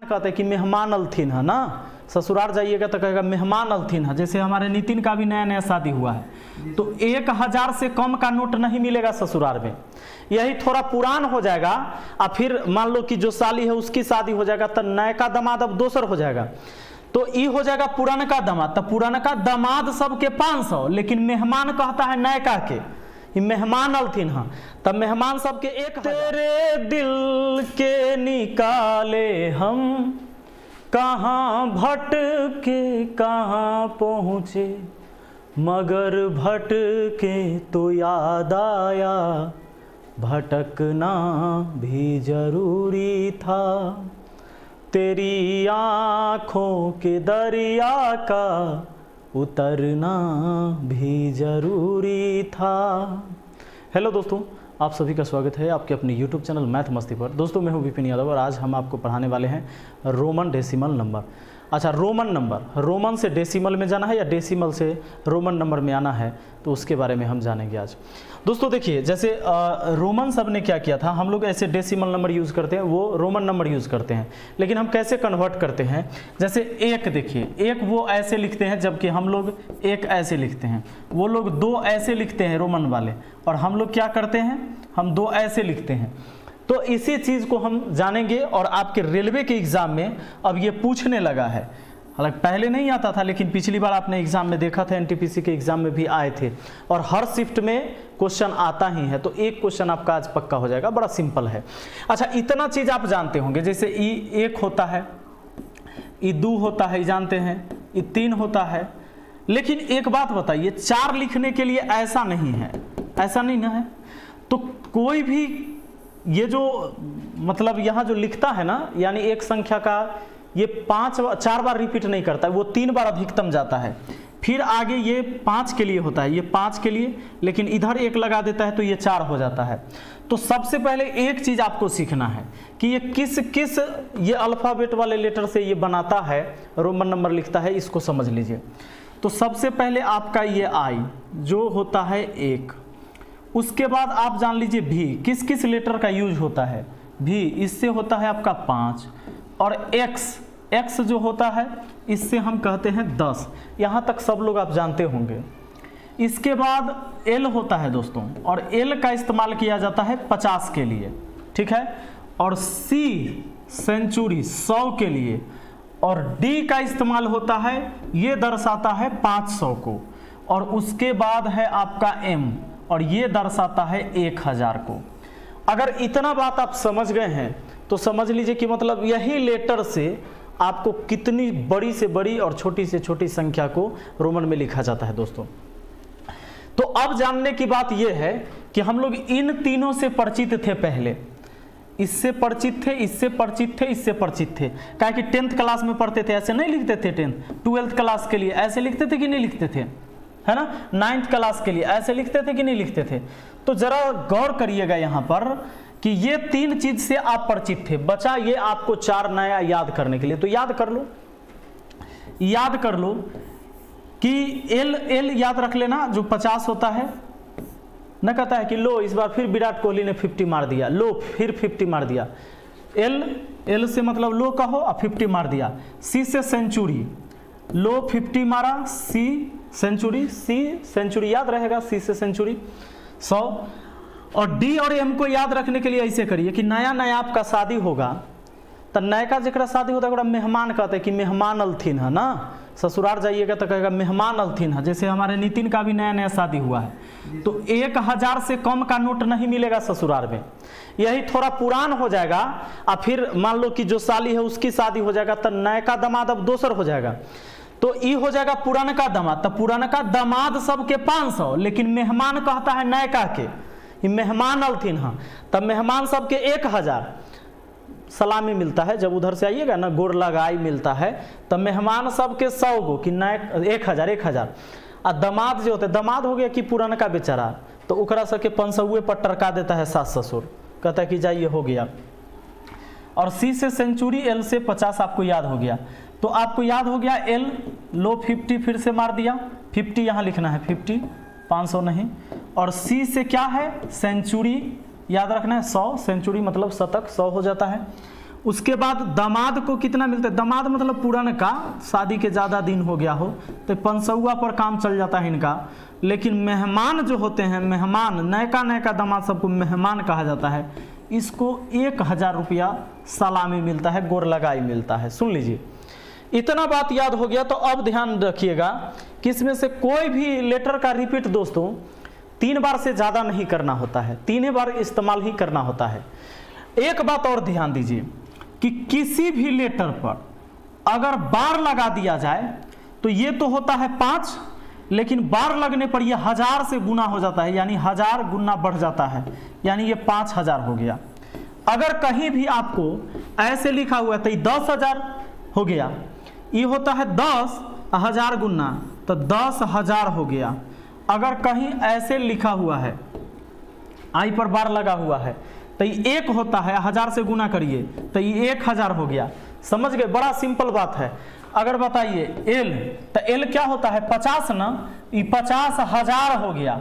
कहते हैं कि मेहमान अलथिन है ना, ससुराल जाइएगा तो कहेगा मेहमान अलथिन है। जैसे हमारे नितिन का भी नया नया शादी हुआ है तो 1000 से कम का नोट नहीं मिलेगा ससुराल में। यही थोड़ा पुरान हो जाएगा और फिर मान लो कि जो साली है उसकी शादी हो जाएगा तो नयका दामाद अब दोसर हो जाएगा, तो ये हो जाएगा पुरानका दामाद। तो पुरानका दामाद सबके 500, लेकिन मेहमान कहता है नयका के, मेहमान अलथिन हाँ, तब मेहमान सबके 1000। तेरे दिल के निकाले हम कहाँ भटके कहाँ पहुँचे, मगर भटके तो याद आया भटकना भी जरूरी था, तेरी आँखों के दरिया का उतरना भी ज़रूरी था। हेलो दोस्तों, आप सभी का स्वागत है आपके अपने YouTube चैनल मैथ मस्ती पर। दोस्तों मैं हूं विपिन यादव और आज हम आपको पढ़ाने वाले हैं रोमन डेसिमल नंबर। अच्छा, रोमन नंबर, रोमन से डेसिमल में जाना है या डेसिमल से रोमन नंबर में आना है, तो उसके बारे में हम जानेंगे आज। दोस्तों देखिए, जैसे रोमन सब ने क्या किया था, हम लोग ऐसे डेसिमल नंबर यूज़ करते हैं, वो रोमन नंबर यूज़ करते हैं, लेकिन हम कैसे कन्वर्ट करते हैं। जैसे एक देखिए, एक वो ऐसे लिखते हैं जबकि हम लोग एक ऐसे लिखते हैं, वो लोग 2 ऐसे लिखते हैं रोमन वाले, और हम लोग क्या करते हैं, हम 2 ऐसे लिखते हैं। तो इसी चीज़ को हम जानेंगे और आपके रेलवे के एग्ज़ाम में अब ये पूछने लगा है। हालांकि पहले नहीं आता था, लेकिन पिछली बार आपने एग्ज़ाम में देखा था, एनटीपीसी के एग्ज़ाम में भी आए थे, और हर शिफ्ट में क्वेश्चन आता ही है। तो एक क्वेश्चन आपका आज पक्का हो जाएगा, बड़ा सिंपल है। अच्छा, इतना चीज़ आप जानते होंगे, जैसे ई 1 होता है, ई 2 होता है, जानते हैं, ई 3 होता है। लेकिन एक बात बताइए, 4 लिखने के लिए ऐसा नहीं है, ऐसा नहीं ना है। तो कोई भी ये जो मतलब यहाँ जो लिखता है ना, यानी एक संख्या का ये 4 बार रिपीट नहीं करता है, वो 3 बार अधिकतम जाता है। फिर आगे ये 5 के लिए होता है, ये 5 के लिए, लेकिन इधर 1 लगा देता है तो ये 4 हो जाता है। तो सबसे पहले एक चीज़ आपको सीखना है कि ये किस किस ये अल्फ़ाबेट वाले लेटर से ये बनाता है, रोमन नंबर लिखता है, इसको समझ लीजिए। तो सबसे पहले आपका ये आई जो होता है 1, उसके बाद आप जान लीजिए भी किस किस लेटर का यूज होता है। भी इससे होता है आपका 5, और एक्स जो होता है इससे हम कहते हैं 10। यहाँ तक सब लोग आप जानते होंगे। इसके बाद एल होता है दोस्तों, और एल का इस्तेमाल किया जाता है 50 के लिए, ठीक है, और सी सेंचुरी 100 के लिए, और डी का इस्तेमाल होता है, ये दर्शाता है 500 को, और उसके बाद है आपका एम, और ये दर्शाता है 1000 को। अगर इतना बात आप समझ गए हैं तो समझ लीजिए कि मतलब यही लेटर से आपको कितनी बड़ी से बड़ी और छोटी से छोटी संख्या को रोमन में लिखा जाता है दोस्तों। तो अब जानने की बात यह है कि हम लोग इन तीनों से परिचित थे पहले, इससे परिचित थे, इससे परिचित थे, इससे परिचित थे। क्या कि 10th क्लास में पढ़ते थे, ऐसे नहीं लिखते थे। 12th क्लास के लिए ऐसे लिखते थे कि नहीं लिखते थे, है ना। 9th क्लास के लिए ऐसे लिखते थे कि नहीं लिखते थे। तो जरा गौर करिएगा यहाँ पर कि ये 3 चीज से आप परिचित थे, बचा ये आपको 4 नया याद करने के लिए। तो याद कर लो, याद कर लो कि एल याद रख लेना, जो 50 होता है न, कहता है कि लो इस बार फिर विराट कोहली ने 50 मार दिया, लो फिर 50 मार दिया। एल से मतलब लो कहो और 50 मार दिया। सी से सेंचुरी, लो 50 मारा, सी सेंचुरी याद रहेगा, सी से सेंचुरी 100। और डी और एम को याद रखने के लिए ऐसे करिए कि नया नया आपका शादी होगा तो नयका जरा शादी होता है मेहमान कहते हैं कि मेहमान अलथिन है ना, ससुराल जाइएगा तो कहेगा मेहमान अलथिन है। जैसे हमारे नितिन का भी नया नया शादी हुआ है तो 1000 से कम का नोट नहीं मिलेगा ससुराल में। यही थोड़ा पुरान हो जाएगा और फिर मान लो कि जो साली है उसकी शादी हो जाएगा तो नयका दामाद अब दोसर हो जाएगा, तो ये हो जाएगा पुरानका दामाद। तो पुरानका दामाद सबके 500, लेकिन मेहमान कहता है नयका के, मेहमान अलथिन हाँ, तब मेहमान सबके 1000 सलामी मिलता है। जब उधर से आइएगा ना, गोर लगाई मिलता है, तब मेहमान सबके 100 गो कि नए 1000। और दामाद जो होते, दामाद हो गया कि पुरानका बेचारा, तो ओकरा सबके 500 पर टरका देता है सास ससुर, कहता है कि जाइए हो गया। और सी से सेंचुरी, एल से 50 आपको याद हो गया। तो आपको याद हो गया एल, लो 50 फिर से मार दिया, 50 यहाँ लिखना है, 50 500 नहीं। और सी से क्या है, सेंचुरी याद रखना है, 100, सेंचुरी मतलब शतक, 100 हो जाता है। उसके बाद दामाद को कितना मिलता है, दामाद मतलब पुरान का, शादी के ज़्यादा दिन हो गया हो तो 500 पर काम चल जाता है इनका। लेकिन मेहमान जो होते हैं, मेहमान नयका दामाद सबको मेहमान कहा जाता है, इसको 1000 रुपया सलामी मिलता है, गोर लगाई मिलता है। सुन लीजिए, इतना बात याद हो गया। तो अब ध्यान रखिएगा कि इसमें से कोई भी लेटर का रिपीट दोस्तों 3 बार से ज़्यादा नहीं करना होता है, 3 बार इस्तेमाल ही करना होता है। एक बात और ध्यान दीजिए कि किसी भी लेटर पर अगर बार लगा दिया जाए तो ये तो होता है 5, लेकिन बार लगने पर ये 1000 से गुना हो जाता है, यानी 1000 गुना बढ़ जाता है, यानी ये 5000 हो गया। अगर कहीं भी आपको ऐसे लिखा हुआ है तो ये 10,000 हो गया, ये होता है 10,000 गुना तो 10,000 हो गया। अगर कहीं ऐसे लिखा हुआ है, आई पर बार लगा हुआ है तो ये 1 होता है, 1000 से गुना करिए तो ये 1000 हो गया। समझ गए, बड़ा सिंपल बात है। अगर बताइए एल, तो एल क्या होता है 50 ना, ये 50,000 हो गया,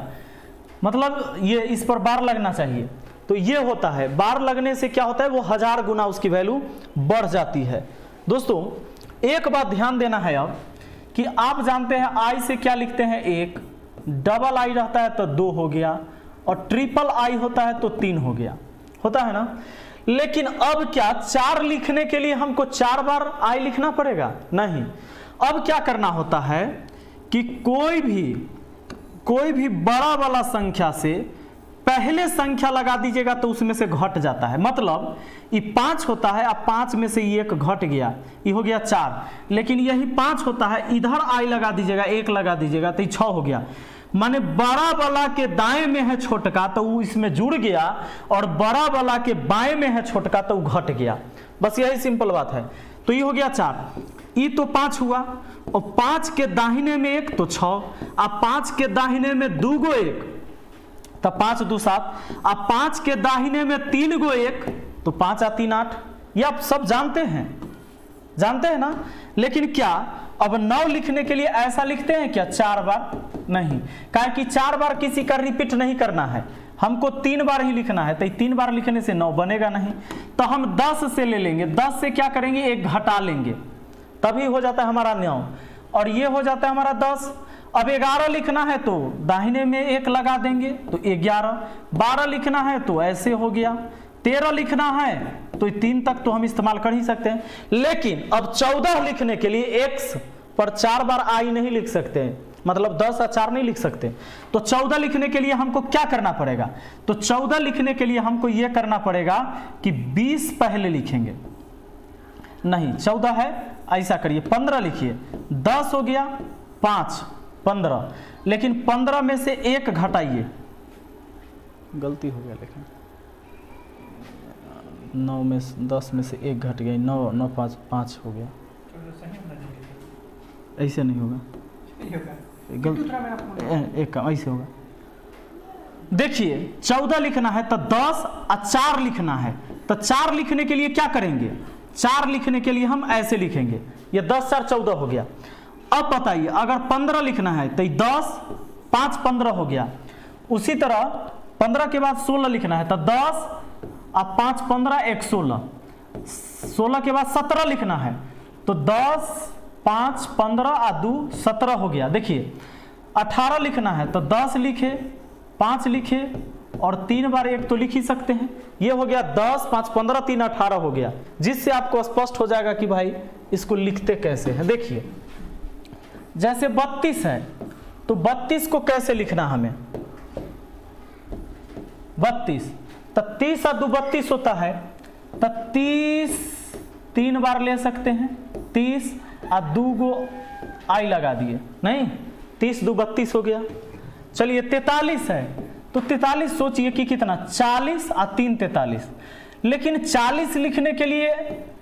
मतलब ये इस पर बार लगना चाहिए। तो ये होता है, बार लगने से क्या होता है, वो 1000 गुना उसकी वैल्यू बढ़ जाती है। दोस्तों एक बात ध्यान देना है अब कि आप जानते हैं आई से क्या लिखते हैं 1, डबल आई रहता है तो 2 हो गया, और ट्रिपल आई होता है तो 3 हो गया, होता है ना। लेकिन अब क्या 4 लिखने के लिए हमको 4 बार आई लिखना पड़ेगा? नहीं। अब क्या करना होता है कि कोई भी बड़ा वाला संख्या से पहले संख्या लगा दीजिएगा तो उसमें से घट जाता है। मतलब ये 5 होता है, अब 5 में से 1 घट गया, ये हो गया 4, लेकिन यही 5 होता है, इधर आई लगा दीजिएगा, 1 लगा दीजिएगा तो ये 6 हो गया। माने बड़ा वाला के दाएं में है छोटका तो वो इसमें जुड़ गया, और बड़ा वाला के बाएं में है छोटका तो वो घट गया। बस यही सिंपल बात है। तो ये हो गया 4, ये तो 5 हुआ, और 5 के दाहिने में 1 तो 6, अब 5 के दाहिने में 2 गो 1 तो 5 2 7, अब 5 के दाहिने में 3 गो 1 तो 5 3 8। ये आप सब जानते हैं ना। लेकिन क्या अब 9 लिखने के लिए ऐसा लिखते हैं क्या 4 बार? नहीं, कारण कि 4 बार किसी का रिपीट नहीं करना है, हमको 3 बार ही लिखना है। तो 3 बार लिखने से 9 बनेगा नहीं, तो हम 10 से ले लेंगे, 10 से क्या करेंगे 1 घटा लेंगे, तभी हो जाता है हमारा 9, और ये हो जाता है हमारा 10। अब 11 लिखना है तो दाहिने में 1 लगा देंगे तो 11, 12 लिखना है तो ऐसे हो गया, 13 लिखना है तो 3 तक तो हम इस्तेमाल कर ही सकते हैं। लेकिन अब 14 लिखने के लिए x पर 4 बार आई नहीं लिख सकते हैं, मतलब 10 और 4 नहीं लिख सकते। तो 14 लिखने के लिए हमको क्या करना पड़ेगा? तो 14 लिखने के लिए हमको यह करना पड़ेगा कि 20 पहले लिखेंगे, नहीं 14 है, ऐसा करिए 15 लिखिए, 10 हो गया 5 15, लेकिन 15 में से 1 घटाइए, गलती हो गया, लेकिन 9 में 10 में से 1 घट गया, 9 9 5 5 हो गया, ऐसे नहीं होगा, एक काम ऐसे होगा। देखिए 14 लिखना है तो 10 और 4 लिखना है, तो 4 लिखने के लिए क्या करेंगे? 4 लिखने के लिए हम ऐसे लिखेंगे, ये 10 4 14 हो गया। अब बताइए अगर 15 लिखना है तो 10 5 15 हो गया। उसी तरह 15 के बाद 16 लिखना है तो 10 और 5 15 1 16, 16 के बाद 17 लिखना है तो 10 5 15 और 2 17 हो गया। देखिए 18 लिखना है तो 10 लिखे, 5 लिखे और 3 बार 1 तो लिख ही सकते हैं। ये हो गया 10 5 15 3 18 हो गया, जिससे आपको स्पष्ट हो जाएगा कि भाई इसको लिखते कैसे हैं। देखिए जैसे 32 है तो 32 को कैसे लिखना हमें? 32 तो 30 और 2 32 होता है, तो 30 3 बार ले सकते हैं, 30 और 2 गो आई लगा दिए, नहीं 30 2 32 हो गया। चलिए 43 है तो 43 सोचिए कि कितना, 40 और 3 43, लेकिन 40 लिखने के लिए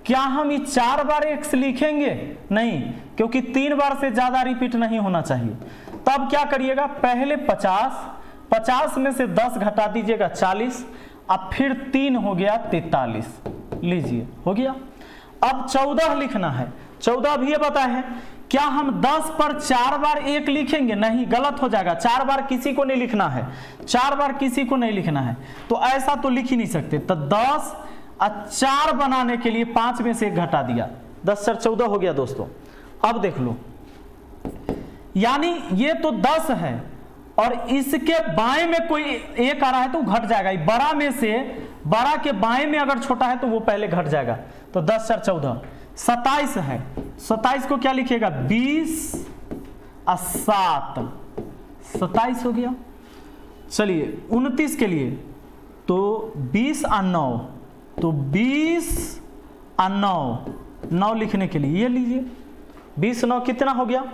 क्या हम ये 4 बार x लिखेंगे? नहीं, क्योंकि 3 बार से ज्यादा रिपीट नहीं होना चाहिए। तब क्या करिएगा, पहले 50 में से 10 घटा दीजिएगा 40, अब फिर 3 हो गया 43, लीजिए हो गया। अब 14 लिखना है, 14 भी ये बताए क्या हम 10 पर 4 बार 1 लिखेंगे? नहीं, गलत हो जाएगा, 4 बार किसी को नहीं लिखना है, 4 बार किसी को नहीं लिखना है, तो ऐसा तो लिख ही नहीं सकते। तो 10 और 4 बनाने के लिए 5 में से 1 घटा दिया, 10 4 14 हो गया दोस्तों। अब देख लो, यानी ये तो 10 है और इसके बाएं में कोई 1 आ रहा है तो घट जाएगा। बड़ा में से, बड़ा के बाएं में अगर छोटा है तो वो पहले घट जाएगा। तो 10 4 14, 27 है, 27 को क्या लिखिएगा, 20 और 7, 27 हो गया। चलिए 29 के लिए तो 20 और 9, तो 20 और 9 लिखने के लिए ये लीजिए, 20 9 कितना हो गया,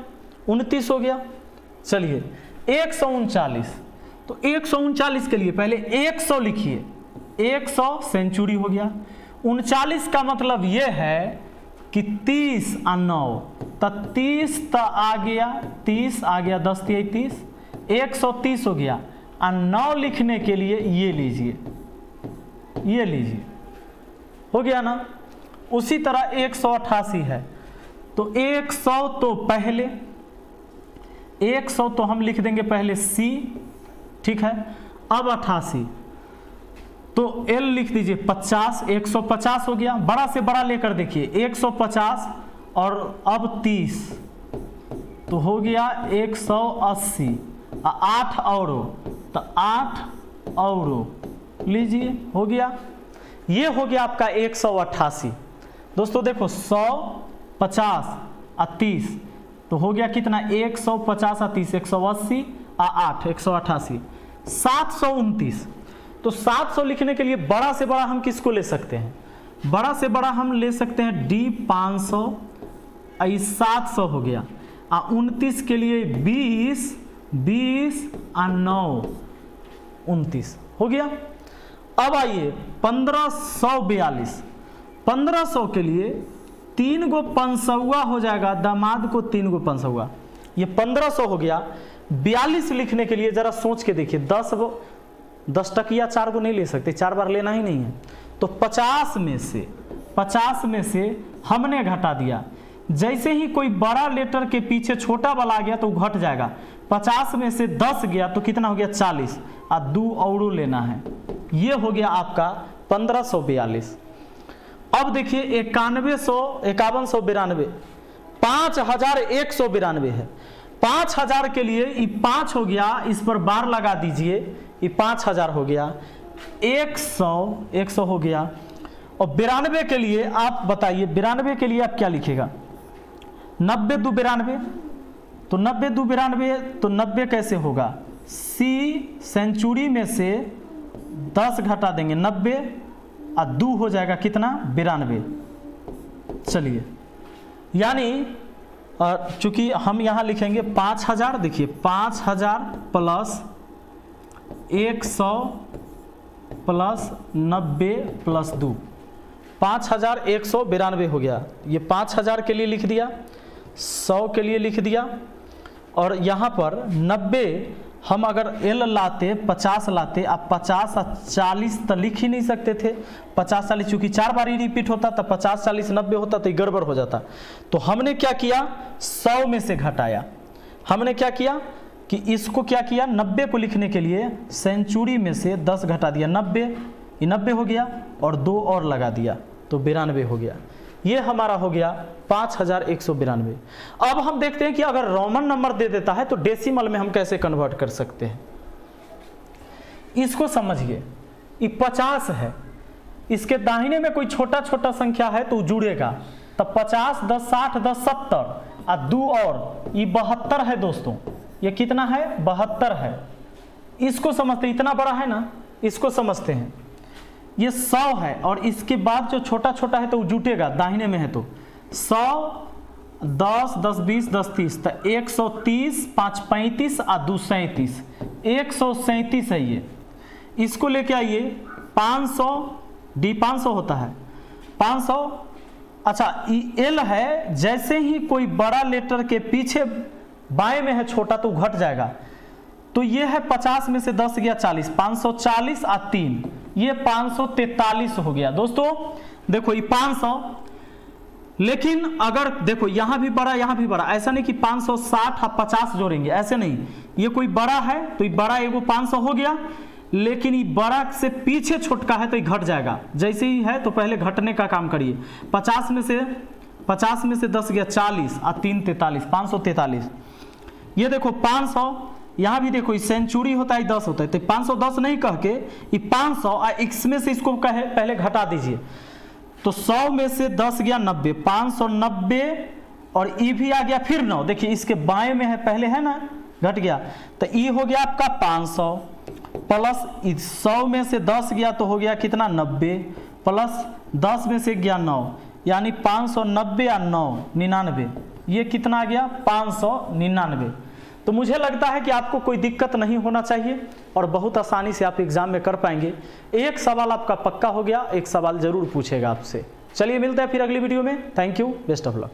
29 हो गया। चलिए 139, तो 139 के लिए पहले 100 लिखिए, 100 सेंचुरी हो गया। 39 का मतलब ये है कि 30 और 9, तो 30 तो आ गया, 30 आ गया, 10 30, 130 हो गया। और 9 लिखने के लिए ये लीजिए, ये लीजिए, हो गया ना। उसी तरह 188 है, तो 100 तो पहले 100 तो हम लिख देंगे पहले C, ठीक है। अब 88 तो L लिख दीजिए 50, 150 हो गया। बड़ा से बड़ा लेकर देखिए, 150 और अब 30 तो हो गया 180, 8 और तो 8 और लीजिए, हो गया। ये हो गया आपका 188। दोस्तों देखो 100 50 और 30 तो हो गया कितना, 150 और 30, 180 और 8, 188, 729। तो 700 लिखने के लिए बड़ा से बड़ा हम किसको ले सकते हैं, बड़ा से बड़ा हम ले सकते हैं D 500, 700 हो गया। और 29 के लिए 20 और 9 29 हो गया। अब आइए 1542, 1500 के लिए 3 गो 500 हो जाएगा, दामाद को 3 गो 500, ये 1500 हो गया। 42 लिखने के लिए जरा सोच के देखिए, 10 टकिया 4 को नहीं ले सकते, 4 बार लेना ही नहीं है। तो 50 में से हमने घटा दिया। जैसे ही कोई बड़ा लेटर के पीछे छोटा वाला आ गया तो घट जाएगा। 50 में से 10 गया तो कितना हो गया, 40, और 2 और लेना है। ये हो गया आपका 1542। अब देखिए 5192, 5192 है। 5000 के लिए ये 5 हो गया, इस पर बार लगा दीजिए, ये 5000 हो गया। 100 हो गया। और 92 के लिए आप बताइए, 92 के लिए आप क्या लिखेगा, 90 2 92, तो 90 2 92, तो 90 कैसे होगा, C सेंचुरी में से 10 घटा देंगे, 90 और 2 हो जाएगा कितना, 92। चलिए, यानी चूंकि हम यहाँ लिखेंगे 5000, देखिए 5000 प्लस 100 प्लस 90 प्लस 2, 5192 हो गया। ये 5000 के लिए लिख दिया, 100 के लिए लिख दिया, और यहाँ पर 90 हम अगर L लाते, 50 लाते, आप 50 और 40 तो लिख ही नहीं सकते थे। 50 40 चूँकि 4 बार ही रिपीट होता, तो 50 40 90 होता तो गड़बड़ हो जाता। तो हमने क्या किया, 100 में से घटाया। हमने क्या किया कि इसको क्या किया, 90 को लिखने के लिए सेंचुरी में से 10 घटा दिया, 90, ये 90 हो गया, और 2 और लगा दिया तो 92 हो गया। ये हमारा हो गया 5192। अब हम देखते हैं कि अगर रोमन नंबर दे देता है तो डेसिमल में हम कैसे कन्वर्ट कर सकते हैं। इसको समझिए, ये 50 है, इसके दाहिने में कोई छोटा छोटा संख्या है तो जुड़ेगा, तब 50 10 60 10 70 और 2 और ये 72 है दोस्तों। ये कितना है, 72 है। इसको समझते हैं, इतना बड़ा है ना, इसको समझते हैं। ये 100 है और इसके बाद जो छोटा छोटा है तो वो जुटेगा, दाहिने में है तो 100 10 10 20 10 30, तो 130 5 35 और 2 37, 137 है ये। इसको लेके आइए 500, D 500 होता है 500। अच्छा, L है, जैसे ही कोई बड़ा लेटर के पीछे बाएं में है छोटा तो घट जाएगा। तो ये है 50 में से 10 गया 40, 540 और 3, ये 543 हो गया। दोस्तों देखो ये 500, लेकिन अगर देखो यहाँ भी बड़ा यहाँ भी बड़ा, ऐसा नहीं कि 560 और 50 जोड़ेंगे, ऐसे नहीं। ये कोई बड़ा है तो ये बड़ा एगो 500 हो गया, लेकिन ये बड़ा से पीछे छोटका है तो ये घट जाएगा। जैसे ही है तो पहले घटने का काम करिए। 50 में से 10 गया 40 और 3 43, 543। ये देखो 500, यहाँ भी देखो सेंचुरी होता है 10 होता है, तो 510 नहीं कह के ये 500 और x में से इसको कहे पहले घटा दीजिए। तो 100 में से 10 गया 90, 590 और ई भी आ गया फिर 9। देखिए इसके बाएं में है, पहले है ना, घट गया। तो ई हो गया आपका 500 प्लस 100 में से 10 गया तो हो गया कितना 90 प्लस 10 में से गया 9, यानी 590 या 9 99। ये कितना आ गया 599। तो मुझे लगता है कि आपको कोई दिक्कत नहीं होना चाहिए और बहुत आसानी से आप एग्जाम में कर पाएंगे। एक सवाल आपका पक्का हो गया, एक सवाल जरूर पूछेगा आपसे। चलिए मिलते हैं फिर अगली वीडियो में। Thank you, best of luck.